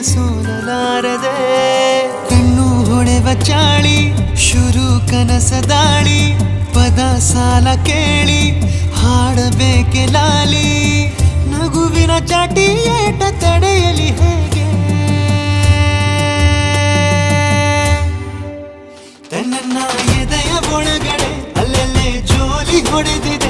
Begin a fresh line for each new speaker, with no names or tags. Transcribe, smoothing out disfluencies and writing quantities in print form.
ಸೋಲಲಾರದೆ ಕಣ್ಣು ಹೊಳೆವ ಚಾಳಿ ಶುರು ಕನಸ ದಾಳಿ ಪದ ಸಾಲ ಕೇಳಿ ಹಾಡಬೇಕೆ ಲಾಲಿ ನಗುವಿನ ಚಾಟಿ ಏಟ ತಡೆಯಲಿ ಹೇಗೆ ತನ್ನ ಎದೆಯ ಒಳಗಡೆ ಅಲ್ಲೆಲ್ಲೇ ಜೋಲಿ ಹೊಡೆದಿದೆ